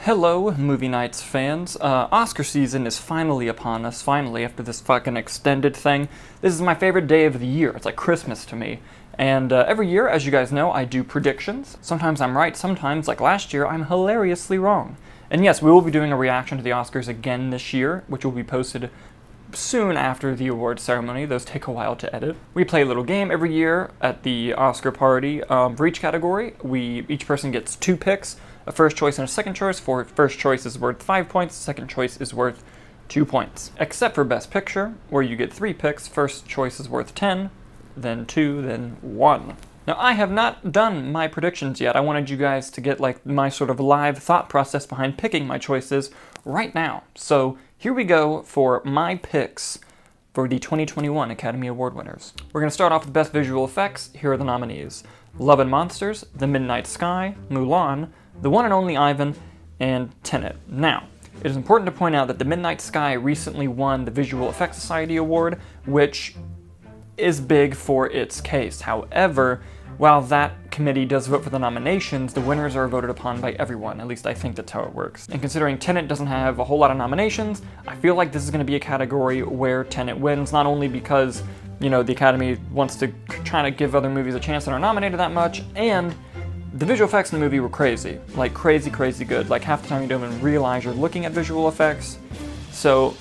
Hello, Movie Nights fans. Oscar season is finally upon us, finally, after this fucking extended thing. This is my favorite day of the year. It's like Christmas to me. And every year, as you guys know, I do predictions. Sometimes I'm right, sometimes, like last year, I'm hilariously wrong. And yes, we will be doing a reaction to the Oscars again this year, which will be posted soon after the awards ceremony. Those take a while to edit. We play a little game every year at the Oscar party. For each category, each person gets 2 picks, a first choice and a second choice. For first choice is worth 5 points, second choice is worth 2 points. Except for Best Picture, where you get 3 picks, first choice is worth 10, then 2, then 1. Now, I have not done my predictions yet. I wanted you guys to get like my sort of live thought process behind picking my choices right now. So here we go for my picks for the 2021 Academy Award winners. We're going to start off with Best Visual Effects. Here are the nominees: Love and Monsters, The Midnight Sky, Mulan, The One and Only Ivan, and Tenet. Now, it is important to point out that The Midnight Sky recently won the Visual Effects Society Award, which is big for its case. However, while that committee does vote for the nominations, the winners are voted upon by everyone. At least I think that's how it works. And considering Tenet doesn't have a whole lot of nominations, I feel like this is going to be a category where Tenet wins, not only because, you know, the Academy wants to try to give other movies a chance that are nominated that much, and the visual effects in the movie were crazy. Like, crazy, crazy good. Like, half the time you don't even realize you're looking at visual effects. So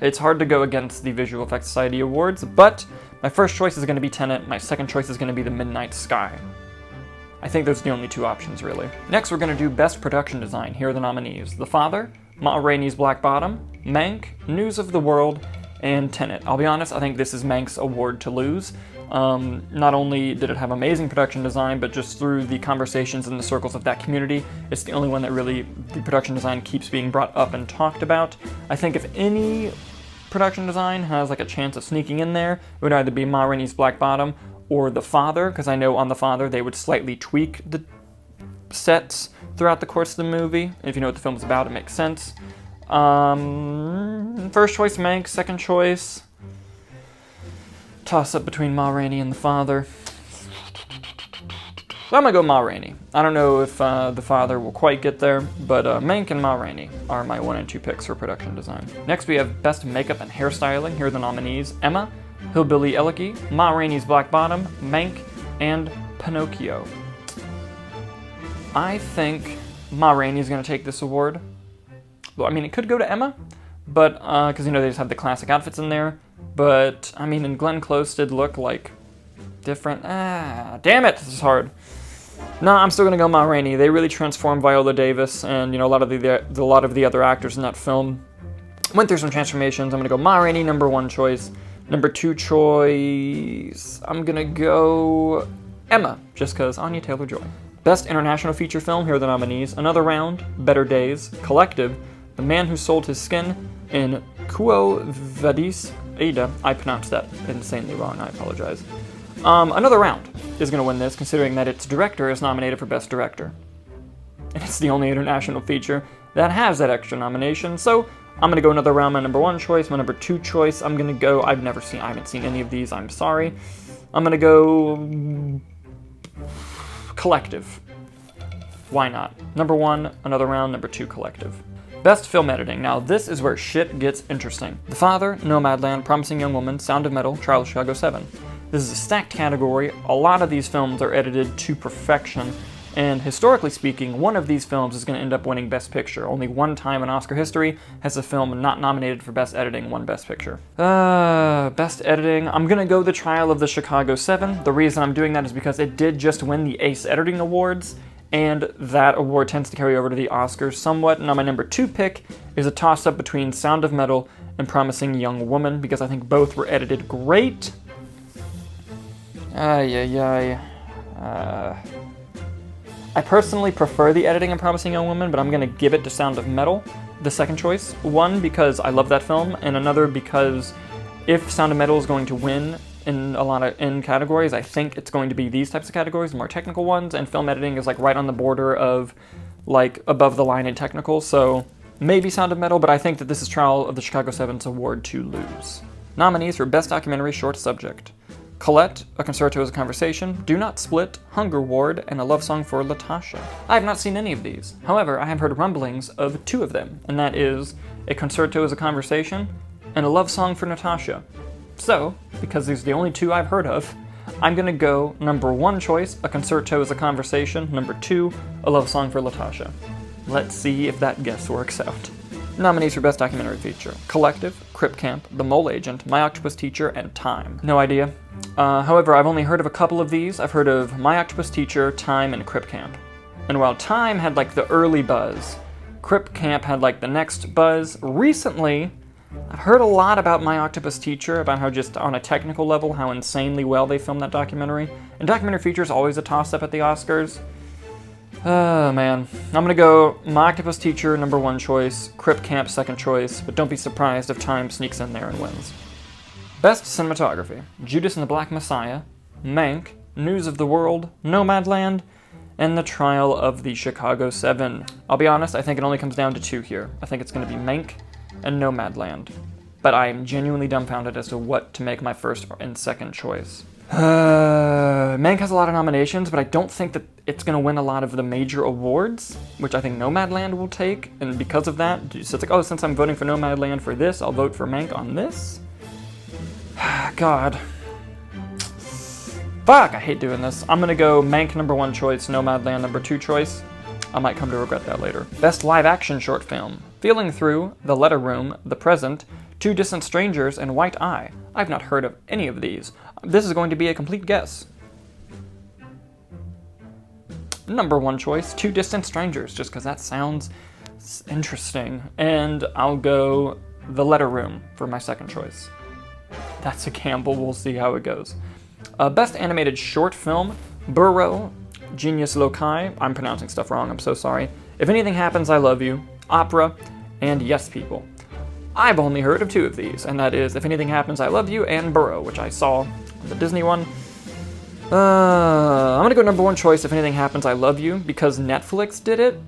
it's hard to go against the Visual Effects Society Awards, but my first choice is going to be Tenet, my second choice is going to be The Midnight Sky. I think those are the only 2 options, really. Next, we're going to do Best Production Design. Here are the nominees: The Father, Ma Rainey's Black Bottom, Mank, News of the World, and Tenet. I'll be honest, I think this is Mank's award to lose. Not only did it have amazing production design, but just through the conversations in the circles of that community, it's the only one that really, the production design keeps being brought up and talked about. I think if any production design has like a chance of sneaking in there, it would either be Ma Rainey's Black Bottom or The Father, because I know on The Father they would slightly tweak the sets throughout the course of the movie. If you know what the film's about, it makes sense. First choice Mank, second choice toss up between Ma Rainey and The Father. I'm gonna go Ma Rainey. I don't know if The Father will quite get there, but Mank and Ma Rainey are my 1 and 2 picks for production design. Next, we have Best Makeup and Hairstyling. Here are the nominees: Emma, Hillbilly Elegy, Ma Rainey's Black Bottom, Mank, and Pinocchio. I think Ma Rainey's gonna take this award. Well, I mean, it could go to Emma, but because, you know, they just have the classic outfits in there. But, I mean, and Glenn Close did look like different. Damn it, this is hard. No, I'm still gonna go Ma Rainey. They really transformed Viola Davis, and, you know, a lot of the other actors in that film went through some transformations. I'm gonna go Ma Rainey, number 1 choice. Number 2 choice, I'm gonna go Emma, just because Anya Taylor-Joy. Best International Feature Film. Here are the nominees: Another Round, Better Days, Collective, The Man Who Sold His Skin, and Quo Vadis Ada. I pronounced that insanely wrong, I apologize. Another Round is going to win this, considering that its director is nominated for Best Director. And it's the only international feature that has that extra nomination, so I'm going to go Another Round, my number 1 choice. My number 2 choice, I'm going to go, I haven't seen any of these, I'm sorry. I'm going to go Collective. Why not? Number 1, Another Round. Number 2, Collective. Best Film Editing. Now, this is where shit gets interesting. The Father, Nomadland, Promising Young Woman, Sound of Metal, Trial of Chicago 7. This is a stacked category. A lot of these films are edited to perfection, and historically speaking, one of these films is going to end up winning Best Picture. Only one time in Oscar history has a film not nominated for Best Editing won Best Picture. Best Editing. I'm going to go The Trial of the Chicago 7. The reason I'm doing that is because it did just win the Ace Editing Awards, and that award tends to carry over to the Oscars somewhat. Now, my number 2 pick is a toss-up between Sound of Metal and Promising Young Woman, because I think both were edited great. I personally prefer the editing in Promising Young Woman, but I'm going to give it to Sound of Metal, the second choice. 1, because I love that film, and another because if Sound of Metal is going to win in categories, I think it's going to be these types of categories, the more technical ones, and film editing is like right on the border of like above the line in technical, so maybe Sound of Metal, but I think that this is Trial of the Chicago 7's award to lose. Nominees for Best Documentary Short Subject: Colette, A Concerto is a Conversation, Do Not Split, Hunger Ward, and A Love Song for Latasha. I have not seen any of these. However, I have heard rumblings of 2 of them, and that is A Concerto is a Conversation and A Love Song for Natasha. So, because these are the only 2 I've heard of, I'm gonna go number 1 choice, A Concerto is a Conversation, number 2, A Love Song for Latasha. Let's see if that guess works out. Nominees for Best Documentary Feature: Collective, Crip Camp, The Mole Agent, My Octopus Teacher, and Time. No idea. However, I've only heard of a couple of these. I've heard of My Octopus Teacher, Time, and Crip Camp. And while Time had like the early buzz, Crip Camp had like the next buzz. Recently, I've heard a lot about My Octopus Teacher, about how just on a technical level, how insanely well they filmed that documentary. And documentary feature is always a toss-up at the Oscars. Oh man, I'm gonna go My Octopus Teacher, number 1 choice, Crip Camp, 2nd choice, but don't be surprised if Time sneaks in there and wins. Best Cinematography: Judas and the Black Messiah, Mank, News of the World, Nomadland, and The Trial of the Chicago 7. I'll be honest, I think it only comes down to 2 here. I think it's gonna be Mank and Nomadland, but I am genuinely dumbfounded as to what to make my 1st and 2nd choice. Mank has a lot of nominations, but I don't think that it's going to win a lot of the major awards, which I think Nomadland will take, and because of that, so it's like, oh, since I'm voting for Nomadland for this, I'll vote for Mank on this? God. Fuck, I hate doing this. I'm going to go Mank number 1 choice, Nomadland number 2 choice. I might come to regret that later. Best Live Action Short Film: Feeling Through, The Letter Room, The Present, Two Distant Strangers, and White Eye. I've not heard of any of these. This is going to be a complete guess. Number 1 choice, Two Distant Strangers, just because that sounds interesting. And I'll go The Letter Room for my 2nd choice. That's a gamble, we'll see how it goes. Best Animated Short Film: Burrow, Genius Loci, I'm pronouncing stuff wrong, I'm so sorry, If Anything Happens, I Love You, Opera, and Yes People. I've only heard of 2 of these, and that is If Anything Happens, I Love You, and Burrow, which I saw on the Disney one. I'm gonna go number 1 choice, If Anything Happens, I Love You, because Netflix did it,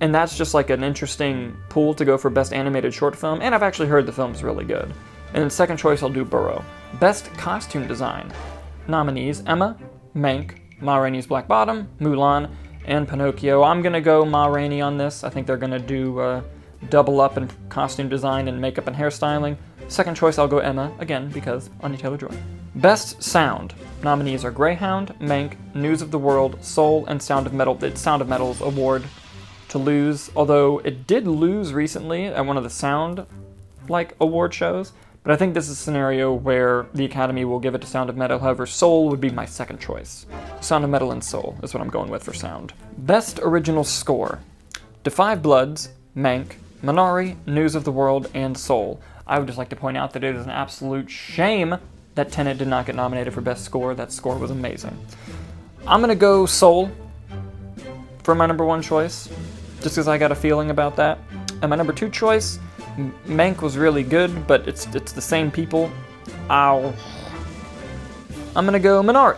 and that's just like an interesting pool to go for Best Animated Short Film, and I've actually heard the film's really good. And then 2nd choice, I'll do Burrow. Best Costume Design: Nominees: Emma, Mank, Ma Rainey's Black Bottom, Mulan, and Pinocchio. I'm gonna go Ma Rainey on this. I think they're gonna do double up in costume design and makeup and hairstyling. 2nd choice, I'll go Emma, again, because Anya Taylor-Joy. Best Sound: Nominees are Greyhound, Mank, News of the World, Soul, and Sound of Metal. It's Sound of Metal's award to lose, although it did lose recently at one of the Sound award shows. But I think this is a scenario where the Academy will give it to Sound of Metal. However, Soul would be my 2nd choice. Sound of Metal and Soul is what I'm going with for Sound. Best Original Score: Da 5 Bloods, Mank, Minari, News of the World, and Soul. I would just like to point out that it is an absolute shame that Tenet did not get nominated for Best Score. That score was amazing. I'm gonna go Soul for my number 1 choice, just because I got a feeling about that. And my number 2 choice, Mank was really good, but it's the same people. I'm gonna go Minari,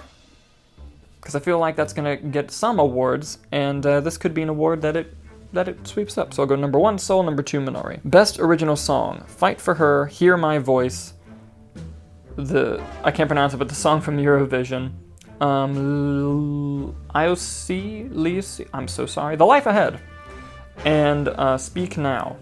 because I feel like that's gonna get some awards, and this could be an award that it sweeps up. So I'll go number 1 Soul, number 2 Minari. Best Original Song: Fight for Her, Hear My Voice, I can't pronounce it, but the song from Eurovision, IOC, I'm so sorry, The Life Ahead, and Speak Now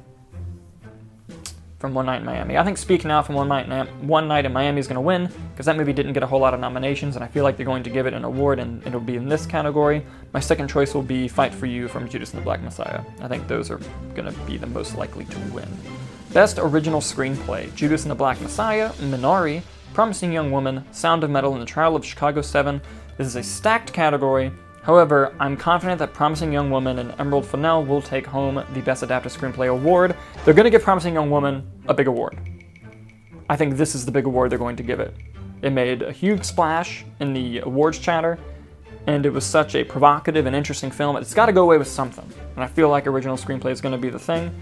from One Night in Miami. I think Speak Now from One Night in Miami is going to win, because that movie didn't get a whole lot of nominations, and I feel like they're going to give it an award, and it'll be in this category. My 2nd choice will be Fight for You from Judas and the Black Messiah. I think those are going to be the most likely to win. Best Original Screenplay: Judas and the Black Messiah, Minari, Promising Young Woman, Sound of Metal, and The Trial of Chicago 7. This is a stacked category. However, I'm confident that Promising Young Woman and Emerald Fennell will take home the Best Adapted Screenplay award. They're going to give Promising Young Woman a big award. I think this is the big award they're going to give it. It made a huge splash in the awards chatter, and it was such a provocative and interesting film. It's got to go away with something, and I feel like Original Screenplay is going to be the thing.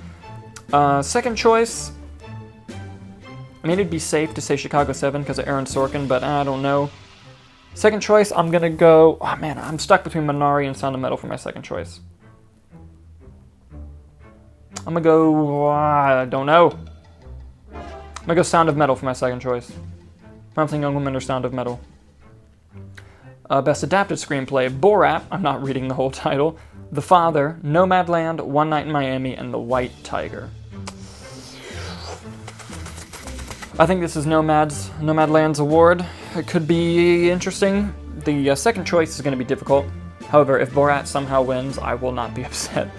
2nd choice, I mean, it'd be safe to say Chicago 7 because of Aaron Sorkin, but I don't know. 2nd choice, I'm gonna go, oh man, I'm stuck between Minari and Sound of Metal for my 2nd choice. I'm gonna go, I don't know. I'm gonna go Sound of Metal for my 2nd choice. Promising Young Woman or Sound of Metal. Best Adapted Screenplay, Borat, I'm not reading the whole title, The Father, Nomadland, One Night in Miami, and The White Tiger. I think this is Nomadland's award. It could be interesting. The second choice is going to be difficult. However, if Borat somehow wins, I will not be upset.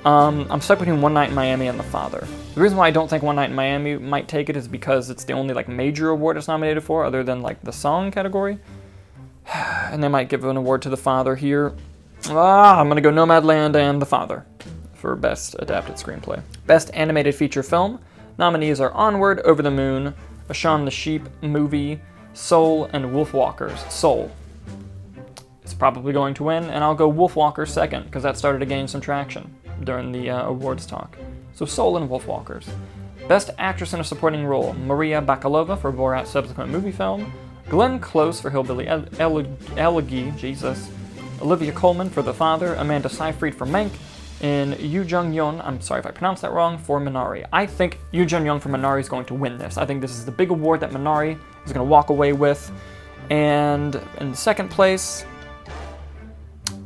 I'm stuck between One Night in Miami and The Father. The reason why I don't think One Night in Miami might take it is because it's the only like major award it's nominated for, other than like the song category. And they might give an award to The Father here. I'm gonna go Nomadland and The Father for Best Adapted Screenplay. Best Animated Feature Film. Nominees are Onward, Over the Moon, A Shaun the Sheep movie, Soul, and Wolfwalkers. Soul. It's probably going to win, and I'll go Wolfwalkers second, because that started to gain some traction during the awards talk. So Soul and Wolfwalkers. Best Actress in a Supporting Role, Maria Bakalova for Borat's subsequent movie film, Glenn Close for Hillbilly Elegy, Jesus, Olivia Colman for The Father, Amanda Seyfried for Mank, and Yoo Jung-yeon, I'm sorry if I pronounced that wrong, for Minari. I think Yoo Jung-yeon for Minari is going to win this. I think this is the big award that Minari is going to walk away with. And in second place,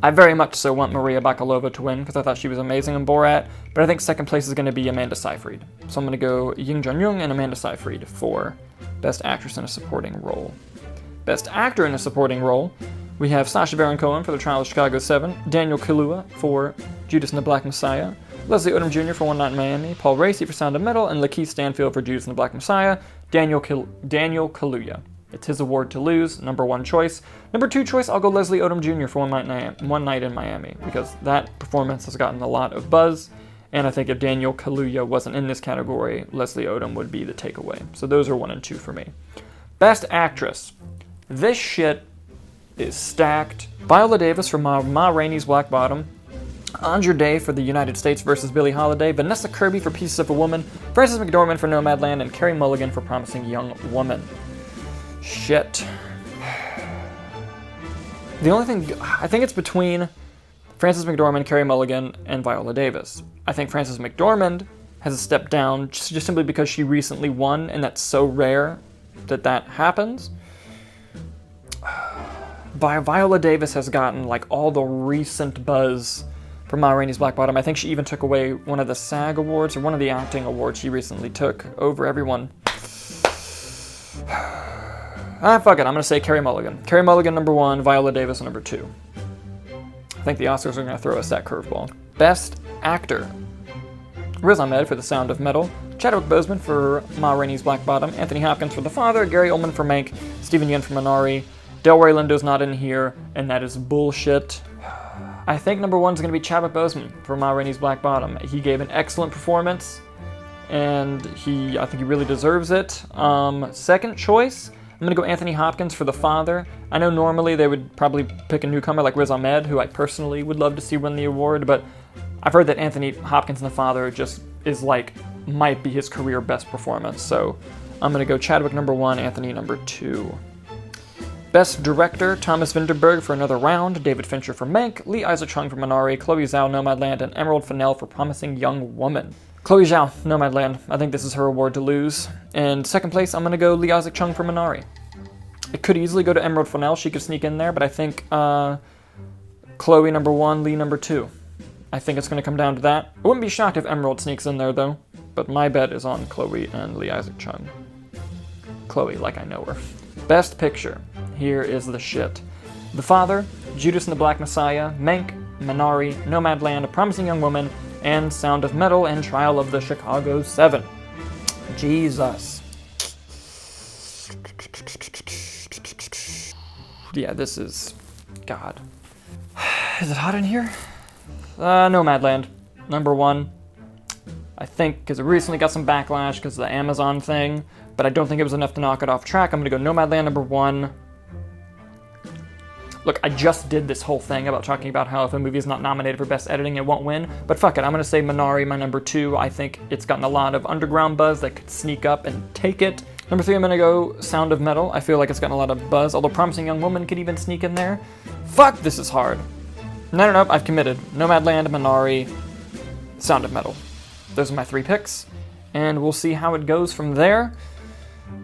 I very much so want Maria Bakalova to win because I thought she was amazing in Borat, but I think second place is going to be Amanda Seyfried. So I'm going to go Yoo Jung-yeon and Amanda Seyfried for Best Actress in a Supporting Role. Best Actor in a Supporting Role, we have Sacha Baron Cohen for The Trial of Chicago 7, Daniel Kaluuya for Judas and the Black Messiah, Leslie Odom Jr. for One Night in Miami, Paul Raci for Sound of Metal, and Lakeith Stanfield for Judas and the Black Messiah, Daniel Kaluuya. It's his award to lose, number one choice. Number two choice, I'll go Leslie Odom Jr. for One Night in Miami, because that performance has gotten a lot of buzz, and I think if Daniel Kaluuya wasn't in this category, Leslie Odom would be the takeaway. So those are 1 and 2 for me. Best Actress. This shit is stacked. Viola Davis for Ma Rainey's Black Bottom, Andra Day for The United States vs. Billie Holiday, Vanessa Kirby for Pieces of a Woman, Frances McDormand for Nomadland, and Carey Mulligan for Promising Young Woman. Shit. The only thing, I think it's between Frances McDormand, Carey Mulligan, and Viola Davis. I think Frances McDormand has a step down just simply because she recently won, and that's so rare that happens. Viola Davis has gotten like all the recent buzz from Ma Rainey's Black Bottom. I think she even took away one of the SAG awards or one of the acting awards she recently took over everyone. Fuck it, I'm gonna say Carey Mulligan. Carey Mulligan number 1, Viola Davis number 2. I think the Oscars are gonna throw us that curveball. Best Actor. Riz Ahmed for The Sound of Metal, Chadwick Boseman for Ma Rainey's Black Bottom, Anthony Hopkins for The Father, Gary Oldman for Mank, Steven Yeun for Minari, Delroy Lindo's not in here, and that is bullshit. I think number 1 is going to be Chadwick Boseman for Ma Rainey's Black Bottom. He gave an excellent performance, and I think he really deserves it. Second choice, I'm going to go Anthony Hopkins for The Father. I know normally they would probably pick a newcomer like Riz Ahmed, who I personally would love to see win the award, but I've heard that Anthony Hopkins in The Father just is like, might be his career best performance. So I'm going to go Chadwick number 1, Anthony number 2. Best Director, Thomas Vinterberg for Another Round, David Fincher for Mank, Lee Isaac Chung for Minari, Chloe Zhao, Nomadland, and Emerald Fennell for Promising Young Woman. Chloe Zhao, Nomadland. I think this is her award to lose. And second place, I'm going to go Lee Isaac Chung for Minari. It could easily go to Emerald Fennell. She could sneak in there, but I think Chloe number 1, Lee number 2. I think it's going to come down to that. I wouldn't be shocked if Emerald sneaks in there, though. But my bet is on Chloe and Lee Isaac Chung. Chloe, like I know her. Best Picture. Here is the shit. The Father, Judas and the Black Messiah, Mank, Minari, Nomadland, A Promising Young Woman, and Sound of Metal and Trial of the Chicago 7. Jesus. Yeah, this is... God. Is it hot in here? Nomadland. Number 1. I think because it recently got some backlash because of the Amazon thing, but I don't think it was enough to knock it off track. I'm going to go Nomadland number 1. Look, I just did this whole thing about talking about how if a movie is not nominated for Best Editing, it won't win. But fuck it, I'm going to say Minari, my number 2. I think it's gotten a lot of underground buzz that could sneak up and take it. Number 3, I'm going to go Sound of Metal. I feel like it's gotten a lot of buzz, although Promising Young Woman could even sneak in there. Fuck, this is hard. No, I've committed. Nomadland, Minari, Sound of Metal. Those are my 3 picks, and we'll see how it goes from there.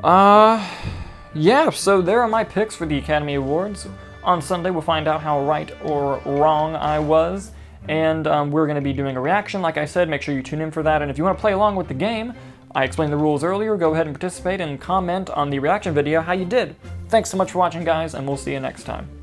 Yeah, so there are my picks for the Academy Awards. On Sunday, we'll find out how right or wrong I was. And we're going to be doing a reaction, like I said. Make sure you tune in for that. And if you want to play along with the game, I explained the rules earlier. Go ahead and participate and comment on the reaction video how you did. Thanks so much for watching, guys, and we'll see you next time.